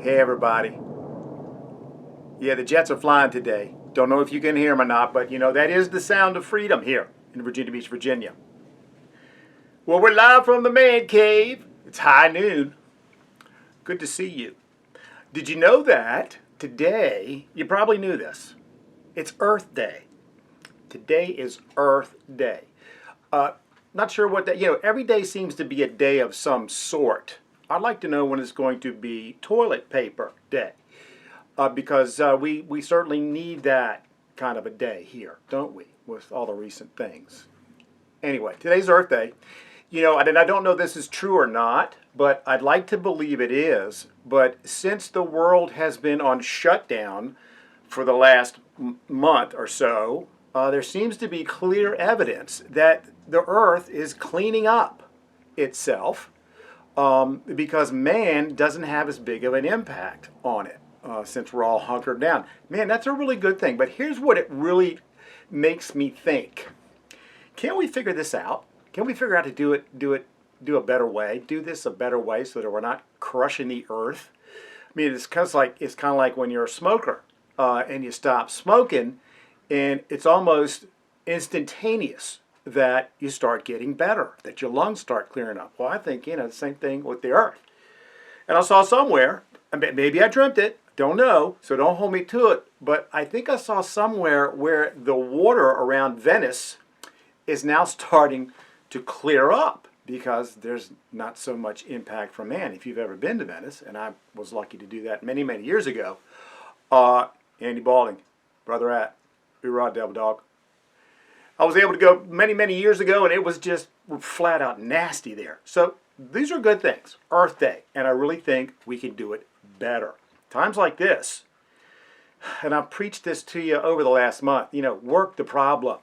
Hey everybody. Yeah, the jets are flying today. Don't know if you can hear them or not, but that is the sound of freedom here in Virginia Beach, Virginia. Well, we're live from the man cave. It's high noon. Good to see you. Did you know that today, you probably knew this, it's Earth Day. Today is Earth Day. Uh, Not sure what that, every day seems to be a day of some sort. I'd like to know when it's going to be Toilet Paper Day. Because we certainly need that kind of a day here, don't we, with all the recent things. Anyway, today's Earth Day. And I don't know if this is true or not, but I'd like to believe it is. But since the world has been on shutdown for the last month or so, there seems to be clear evidence that the Earth is cleaning up itself because man doesn't have as big of an impact on it. Since we're all hunkered down. Man, that's a really good thing. But here's what it really makes me think. Can't we figure this out? Can we figure out to do a better way? Do this a better way so that we're not crushing the earth? I mean, it's kind of like when you're a smoker and you stop smoking, and it's almost instantaneous that you start getting better, that your lungs start clearing up. Well, I think the same thing with the earth. And I saw somewhere, maybe I dreamt it, don't know, so don't hold me to it, but I think I saw somewhere where the water around Venice is now starting to clear up because there's not so much impact from man. If you've ever been to Venice, and I was lucky to do that many, many years ago, Andy Balding, brother at Rod Devil Dog. I was able to go many, many years ago, and it was just flat out nasty there. So these are good things, Earth Day, and I really think we can do it better. Times like this, and I've preached this to you over the last month, work the problem.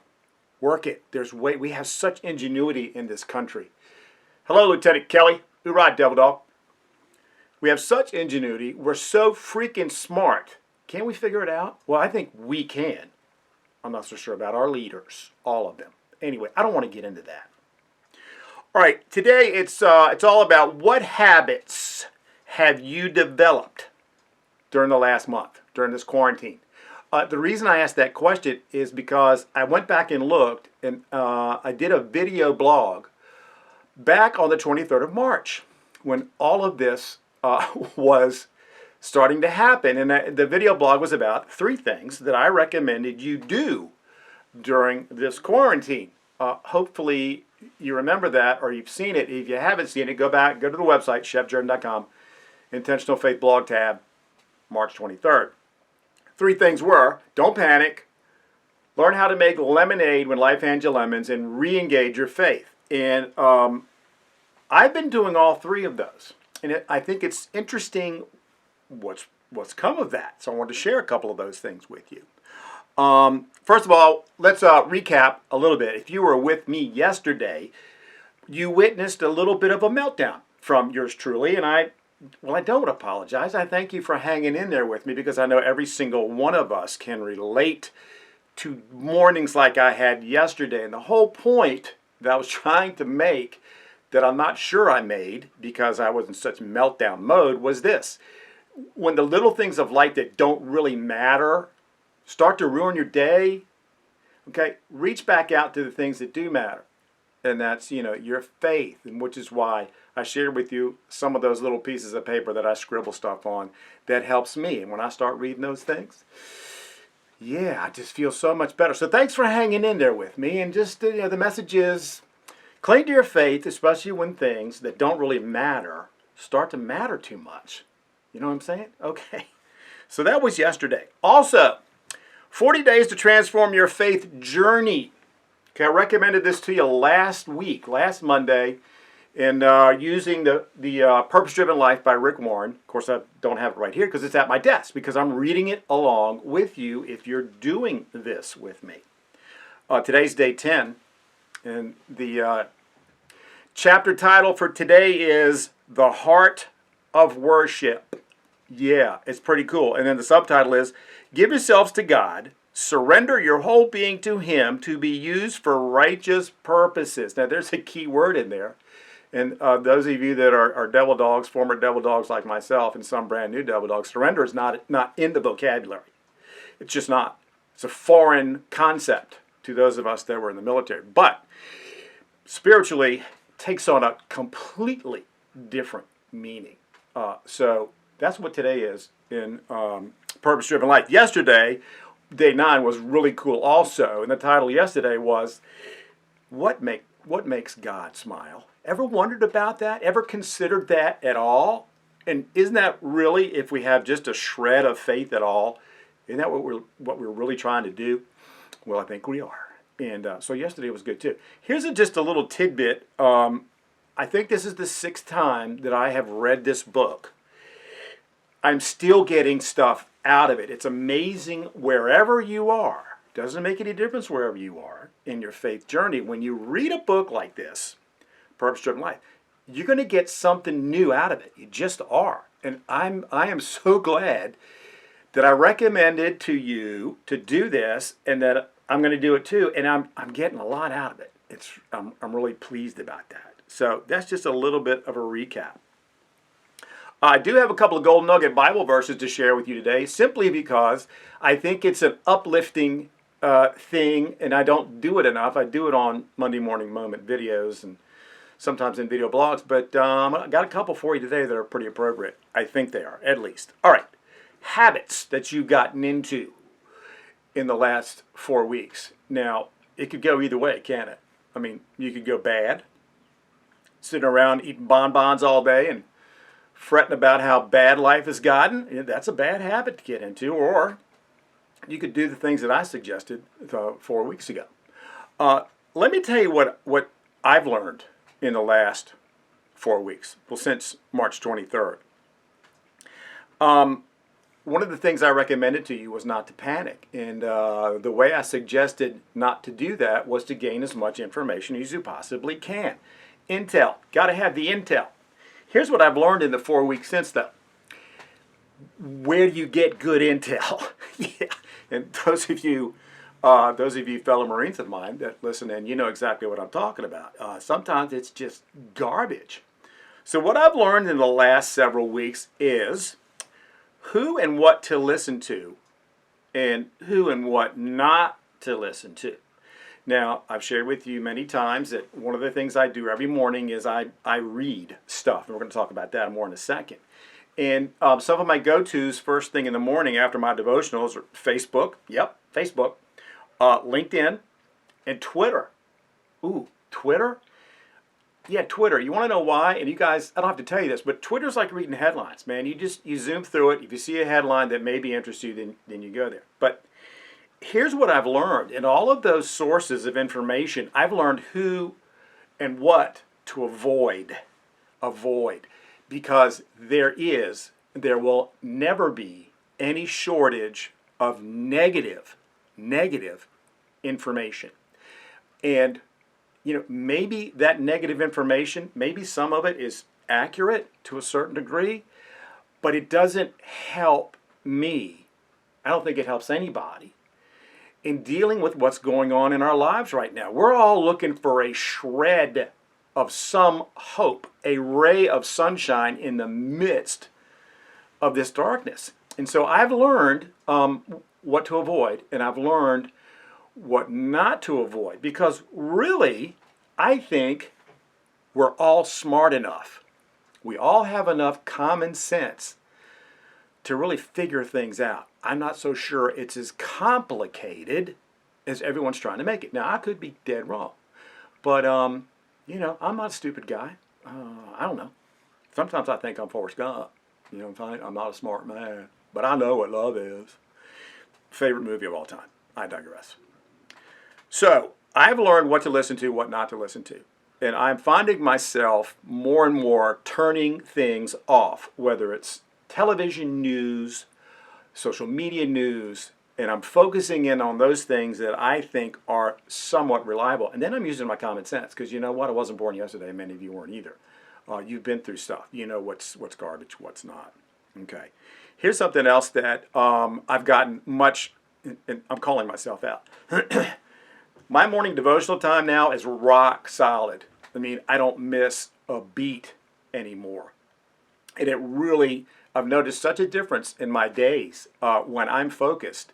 Work it. We have such ingenuity in this country. Hello, Lieutenant Kelly. Hoorah, Devil Dog. We have such ingenuity. We're so freaking smart. Can we figure it out? Well, I think we can. I'm not so sure about our leaders, all of them. Anyway, I don't want to get into that. All right, today it's all about what habits have you developed during the last month, during this quarantine. The reason I asked that question is because I went back and looked, and I did a video blog back on the 23rd of March when all of this was starting to happen. And the video blog was about 3 things that I recommended you do during this quarantine. Hopefully you remember that, or you've seen it. If you haven't seen it, go to the website, chefjordan.com, Intentional Faith blog tab, March 23rd. 3 things were: don't panic, learn how to make lemonade when life hands you lemons, and re-engage your faith. And I've been doing all 3 of those. And I think it's interesting what's come of that. So I wanted to share a couple of those things with you. First of all, let's recap a little bit. If you were with me yesterday, you witnessed a little bit of a meltdown from yours truly, and I don't apologize. I thank you for hanging in there with me because I know every single one of us can relate to mornings like I had yesterday. And the whole point that I was trying to make that I'm not sure I made because I was in such meltdown mode was this. When the little things of life that don't really matter start to ruin your day, okay, reach back out to the things that do matter. And that's, your faith, and which is why I shared with you some of those little pieces of paper that I scribble stuff on that helps me. And when I start reading those things, I just feel so much better. So thanks for hanging in there with me. And just, the message is cling to your faith, especially when things that don't really matter start to matter too much. You know what I'm saying? Okay. So that was yesterday. Also, 40 days to transform your faith journey. Okay, I recommended this to you last Monday, and using the Purpose Driven Life by Rick Warren. Of course, I don't have it right here because it's at my desk, because I'm reading it along with you if you're doing this with me. Today's day 10, and the chapter title for today is The Heart of Worship. Yeah, it's pretty cool. And then the subtitle is Give Yourselves to God, Surrender your whole being to Him to be used for righteous purposes. Now, there's a key word in there. And those of you that are devil dogs, former devil dogs like myself, and some brand new devil dogs, surrender is not in the vocabulary. It's just not. It's a foreign concept to those of us that were in the military. But spiritually, it takes on a completely different meaning. So that's what today is in Purpose-Driven Life. Yesterday, day 9 was really cool also. And the title yesterday was, What Makes God Smile? Ever wondered about that? Ever considered that at all? And isn't that really, if we have just a shred of faith at all, isn't that what we're really trying to do? Well, I think we are. And so yesterday was good too. Here's just a little tidbit. I think this is the 6th time that I have read this book. I'm still getting stuff out of it. It's amazing wherever you are. Doesn't make any difference wherever you are in your faith journey. When you read a book like this, Purpose-Driven Life, you're going to get something new out of it. You just are. And I am so glad that I recommended to you to do this, and that I'm going to do it too. And I'm getting a lot out of it. I'm really pleased about that. So that's just a little bit of a recap. I do have a couple of Golden Nugget Bible verses to share with you today, simply because I think it's an uplifting thing, and I don't do it enough. I do it on Monday Morning Moment videos and sometimes in video blogs, but I got a couple for you today that are pretty appropriate. I think they are, at least. All right, habits that you've gotten into in the last 4 weeks. Now, it could go either way, can't it? I mean, you could go bad, sitting around eating bonbons all day and fretting about how bad life has gotten. That's a bad habit to get into. Or you could do the things that I suggested 4 weeks ago. Let me tell you what I've learned in the last 4 weeks. Well, since March 23rd. One of the things I recommended to you was not to panic. And the way I suggested not to do that was to gain as much information as you possibly can. Intel. Got to have the intel. Here's what I've learned in the 4 weeks since, though. Where do you get good intel? Yeah. And those of you fellow Marines of mine that listen in, you know exactly what I'm talking about. Sometimes it's just garbage. So what I've learned in the last several weeks is who and what to listen to and who and what not to listen to. Now, I've shared with you many times that one of the things I do every morning is I read stuff. And we're going to talk about that more in a second. And some of my go-tos first thing in the morning after my devotionals are Facebook. Yep, Facebook. LinkedIn, and Twitter. Ooh, Twitter? Yeah, Twitter. You want to know why? And you guys, I don't have to tell you this, but Twitter's like reading headlines, man. You zoom through it. If you see a headline that maybe interests you, then you go there. But here's what I've learned. In all of those sources of information, I've learned who and what to avoid. Avoid. Because there will never be any shortage of negative information. And maybe that negative information, maybe some of it is accurate to a certain degree, but it doesn't help me. I don't think it helps anybody in dealing with what's going on in our lives right now. We're all looking for a shred of some hope, a ray of sunshine in the midst of this darkness. And so I've learned what to avoid, and I've learned what not to avoid, because really, I think we're all smart enough. We all have enough common sense to really figure things out. I'm not so sure it's as complicated as everyone's trying to make it. Now, I could be dead wrong, but I'm not a stupid guy. I don't know. Sometimes I think I'm Forrest Gump. I'm not a smart man, but I know what love is. Favorite movie of all time. I digress. So, I've learned what to listen to, what not to listen to. And I'm finding myself more and more turning things off, whether it's television news, social media news, and I'm focusing in on those things that I think are somewhat reliable. And then I'm using my common sense, because you know what? I wasn't born yesterday. Many of you weren't either. You've been through stuff. You know what's garbage, what's not. Okay. Here's something else that I've gotten much, and I'm calling myself out. My morning devotional time now is rock solid. I mean, I don't miss a beat anymore. And it really, I've noticed such a difference in my days when I'm focused.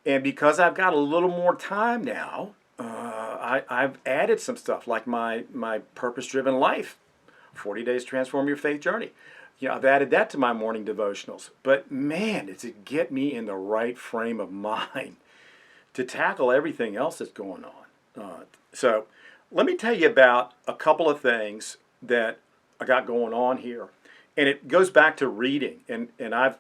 And because I've got a little more time now, I've added some stuff like my purpose-driven life, 40 Days Transform Your Faith Journey. You know, I've added that to my morning devotionals. But man, does it get me in the right frame of mind to tackle everything else that's going on. So let me tell you about a couple of things that I got going on here. And it goes back to reading. And I've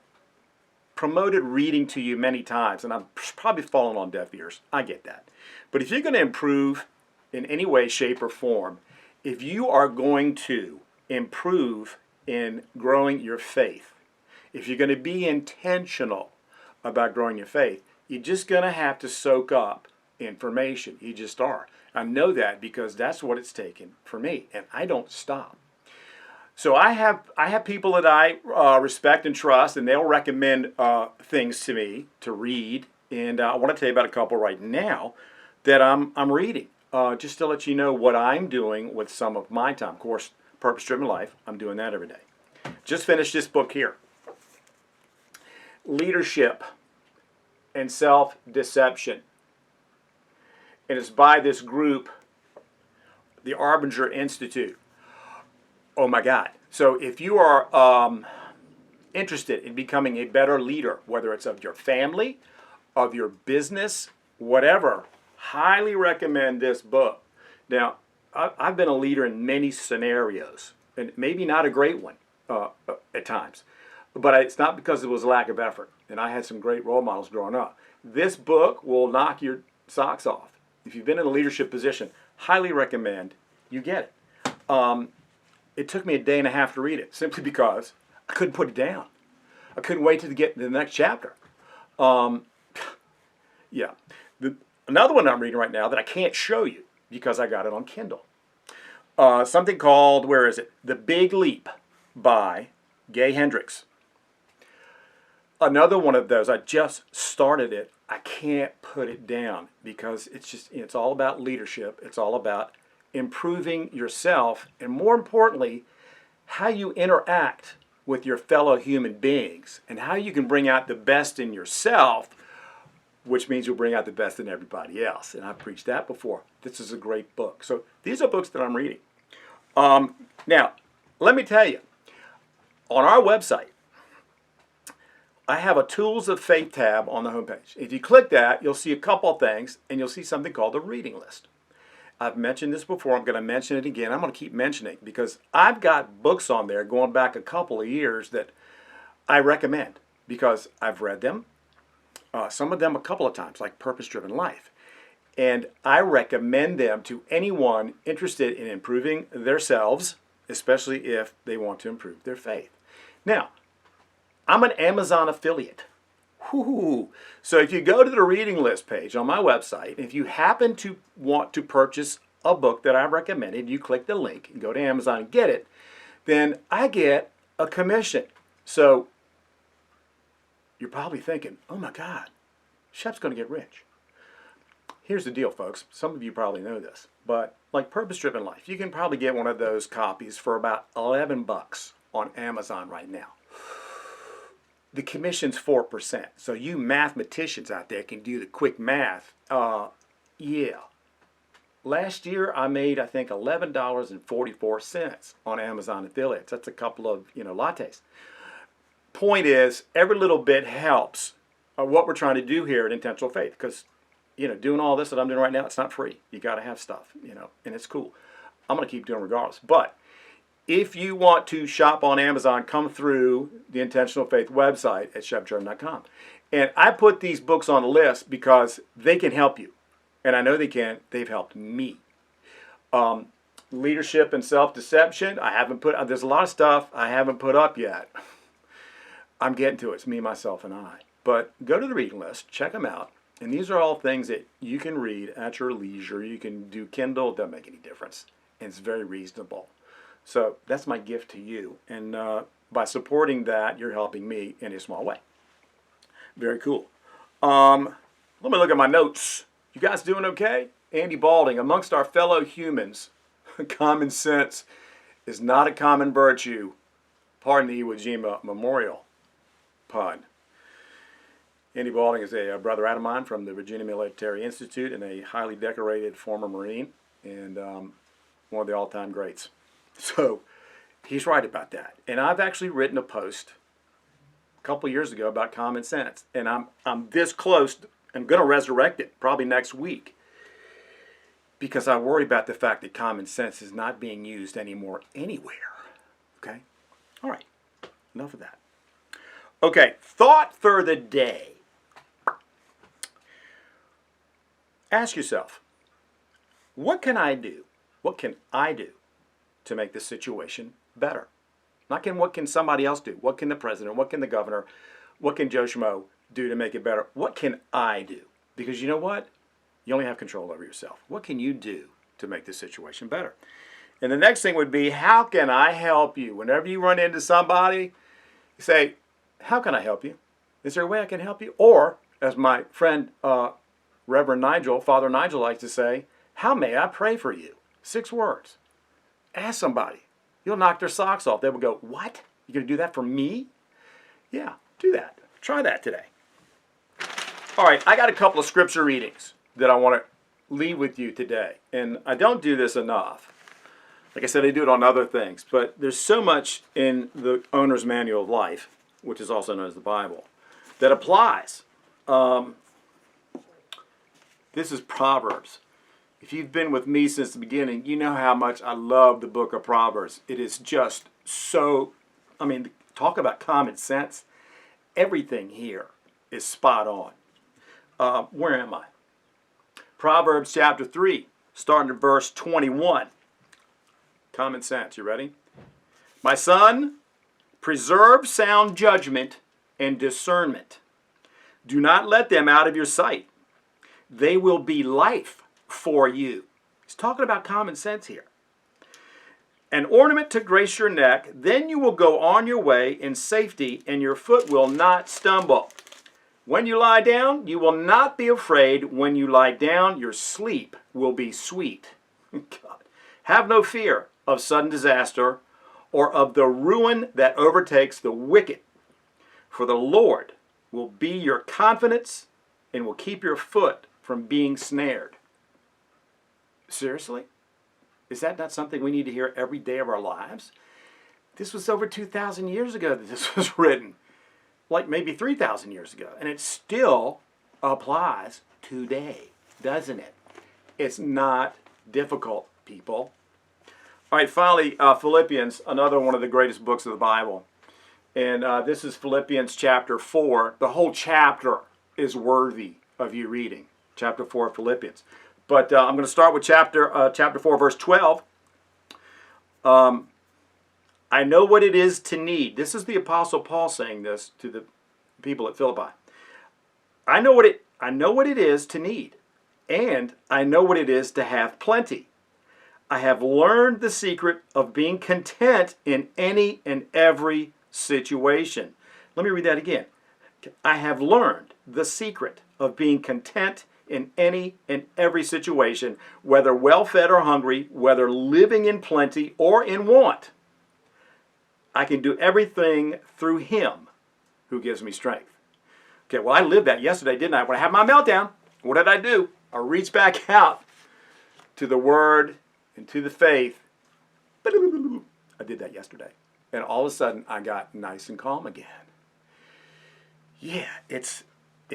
promoted reading to you many times, and I've probably fallen on deaf ears. I get that. But if you're going to improve in any way, shape, or form, if you are going to improve in growing your faith, if you're going to be intentional about growing your faith, you're just going to have to soak up information. You just are. I know that because that's what it's taken for me, and I don't stop. So I have people that I respect and trust, and they'll recommend things to me to read. And I want to tell you about a couple right now that I'm reading, just to let you know what I'm doing with some of my time. Of course, Purpose-Driven Life, I'm doing that every day. Just finished this book here, Leadership and Self-Deception. And it's by this group, the Arbinger Institute. Oh my God. So if you are interested in becoming a better leader, whether it's of your family, of your business, whatever, highly recommend this book. Now, I've been a leader in many scenarios, and maybe not a great one at times, but it's not because it was a lack of effort, and I had some great role models growing up. This book will knock your socks off. If you've been in a leadership position, highly recommend you get it. It took me a day and a half to read it, simply because I couldn't put it down. I couldn't wait to get to the next chapter. Yeah. Another one I'm reading right now that I can't show you because I got it on Kindle. Something called, where is it? The Big Leap by Gay Hendricks. Another one of those, I just started it. I can't put it down because it's all about leadership. It's all about improving yourself, and more importantly, how you interact with your fellow human beings and how you can bring out the best in yourself, which means you'll bring out the best in everybody else. And I've preached that before. This is a great book. So these are books that I'm reading. Now, let me tell you, on our website, I have a Tools of Faith tab on the homepage. If you click that, you'll see a couple of things, and you'll see something called the reading list. I've mentioned this before. I'm going to mention it again. I'm going to keep mentioning it because I've got books on there going back a couple of years that I recommend because I've read them, some of them a couple of times, like Purpose-Driven Life. And I recommend them to anyone interested in improving themselves, especially if they want to improve their faith. Now, I'm an Amazon affiliate. Woo-hoo. So if you go to the reading list page on my website, if you happen to want to purchase a book that I recommended, you click the link and go to Amazon and get it, then I get a commission. So you're probably thinking, oh my God, Shep's going to get rich. Here's the deal, folks. Some of you probably know this, but like Purpose-Driven Life, you can probably get one of those copies for about 11 bucks on Amazon right now. The commission's 4%. So you mathematicians out there can do the quick math. Yeah. Last year I made, I think, $11.44 on Amazon affiliates. That's a couple of, lattes. Point is, every little bit helps what we're trying to do here at Intentional Faith. Because, doing all this that I'm doing right now, it's not free. You got to have stuff, and it's cool. I'm going to keep doing it regardless. But if you want to shop on Amazon, come through the Intentional Faith website at shepjordan.com. And I put these books on the list because they can help you. And I know they can. They've helped me. Leadership and Self-Deception, there's a lot of stuff I haven't put up yet. I'm getting to it. It's me, myself, and I. But go to the reading list. Check them out. And these are all things that you can read at your leisure. You can do Kindle. It doesn't make any difference. And it's very reasonable. So that's my gift to you. And by supporting that, you're helping me in a small way. Very cool. Let me look at my notes. You guys doing okay? Andy Balding, amongst our fellow humans, Common sense is not a common virtue. Pardon the Iwo Jima Memorial pun. Andy Balding is a brother out of mine from the Virginia Military Institute and a highly decorated former Marine and one of the all-time greats. So he's right about that. And I've actually written a post a couple years ago about common sense. And I'm this close. I'm going to resurrect it probably next week because I worry about the fact that common sense is not being used anymore anywhere. Okay? All right. Enough of that. Okay. Thought for the day. Ask yourself, what can I do? What can I do to make this situation better? Not what can somebody else do? What can the president, what can the governor, what can Joe Schmo do to make it better? What can I do? Because you know what? You only have control over yourself. What can you do to make this situation better? And the next thing would be, how can I help you? Whenever you run into somebody, you say, how can I help you? Is there a way I can help you? Or, as my friend Reverend Nigel, Father Nigel likes to say, how may I pray for you? 6 words. Ask somebody. You'll knock their socks off. They will go, what? You're going to do that for me? Yeah, do that. Try that today. All right, I got a couple of scripture readings that I want to leave with you today. And I don't do this enough. Like I said, I do it on other things. But there's so much in the owner's manual of life, which is also known as the Bible, that applies. This is Proverbs. If you've been with me since the beginning, you know how much I love the book of Proverbs. It is just so, talk about common sense. Everything here is spot on. Where am I? Proverbs chapter 3, starting at verse 21. Common sense, you ready? My son, preserve sound judgment and discernment. Do not let them out of your sight. They will be life for you. He's talking about common sense here. An ornament to grace your neck, then you will go on your way in safety, and your foot will not stumble. When you lie down, you will not be afraid. When you lie down, your sleep will be sweet. God. Have no fear of sudden disaster or of the ruin that overtakes the wicked. For the Lord will be your confidence and will keep your foot from being snared. Seriously? Is that not something we need to hear every day of our lives? This was over 2,000 years ago that this was written. Like maybe 3,000 years ago. And it still applies today, doesn't it? It's not difficult, people. All right, finally, Philippians, another one of the greatest books of the Bible. And this is Philippians chapter 4. The whole chapter is worthy of you reading. Chapter 4 of Philippians. But I'm going to start with chapter 4, verse 12. I know what it is to need. This is the Apostle Paul saying this to the people at Philippi. I know what it is to need, and I know what it is to have plenty. I have learned the secret of being content in any and every situation. Let me read that again. I have learned the secret of being content in any and every situation, whether well-fed or hungry, whether living in plenty or in want. I can do everything through Him who gives me strength. Okay, well, I lived that yesterday, didn't I? When I had my meltdown, what did I do? I reached back out to the Word and to the faith. I did that yesterday. And all of a sudden, I got nice and calm again. Yeah, it's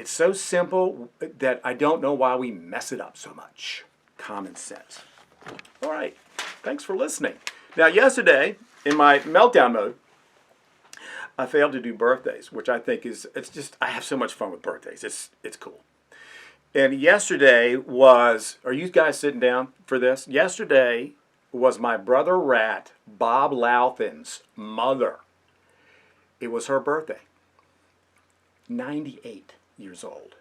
so simple that I don't know why we mess it up so much. Common sense. All right, thanks for listening. Now, yesterday, in my meltdown mode, I failed to do birthdays, which I think I have so much fun with birthdays. It's cool. And yesterday was, are you guys sitting down for this? Yesterday was my brother rat, Bob Louthan's mother. It was her birthday. 98 years old.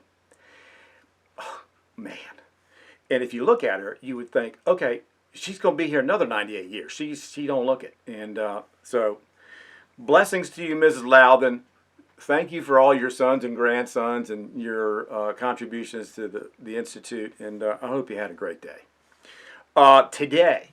Oh, man. And if you look at her, you would think, okay, she's going to be here another 98 years. She don't look it. And so, blessings to you, Mrs. Louthan. Thank you for all your sons and grandsons and your contributions to the Institute. And I hope you had a great day. Today,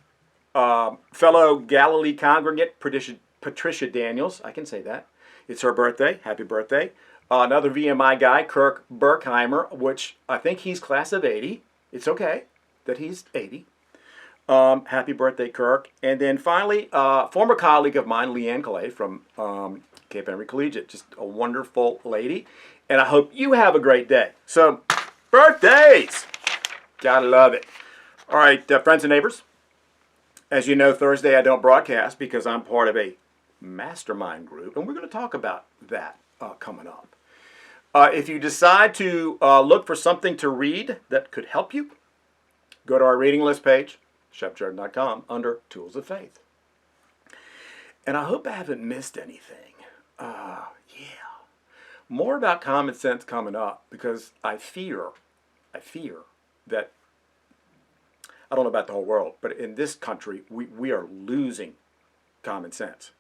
fellow Galilee congregant, Patricia Daniels. I can say that. It's her birthday. Happy birthday. Another VMI guy, Kirk Berkheimer, which I think he's class of 80. It's okay that he's 80. Happy birthday, Kirk. And then finally, former colleague of mine, Leanne Calais from Cape Henry Collegiate. Just a wonderful lady. And I hope you have a great day. So, birthdays! Gotta love it. All right, friends and neighbors. As you know, Thursday I don't broadcast because I'm part of a mastermind group. And we're going to talk about that coming up. If you decide to look for something to read that could help you, go to our reading list page, chefjordan.com, under Tools of Faith. And I hope I haven't missed anything. More about common sense coming up because I fear that, I don't know about the whole world, but in this country, we are losing common sense.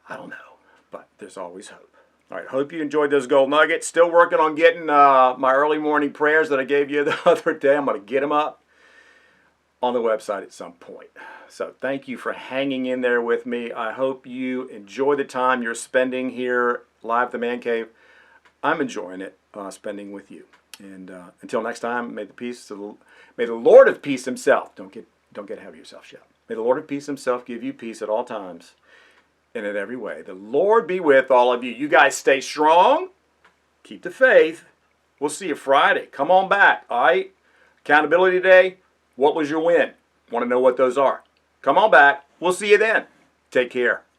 I don't know, but there's always hope. All right, hope you enjoyed those gold nuggets. Still working on getting my early morning prayers that I gave you the other day. I'm going to get them up on the website at some point. So thank you for hanging in there with me. I hope you enjoy the time you're spending here live at the Man Cave. I'm enjoying it, spending with you. And until next time, may the Lord of peace himself, don't get ahead of yourself, Shep. May the Lord of peace himself give you peace at all times and in every way. The Lord be with all of you. You guys stay strong. Keep the faith. We'll see you Friday. Come on back, all right? Accountability Day. What was your win? Want to know what those are? Come on back. We'll see you then. Take care.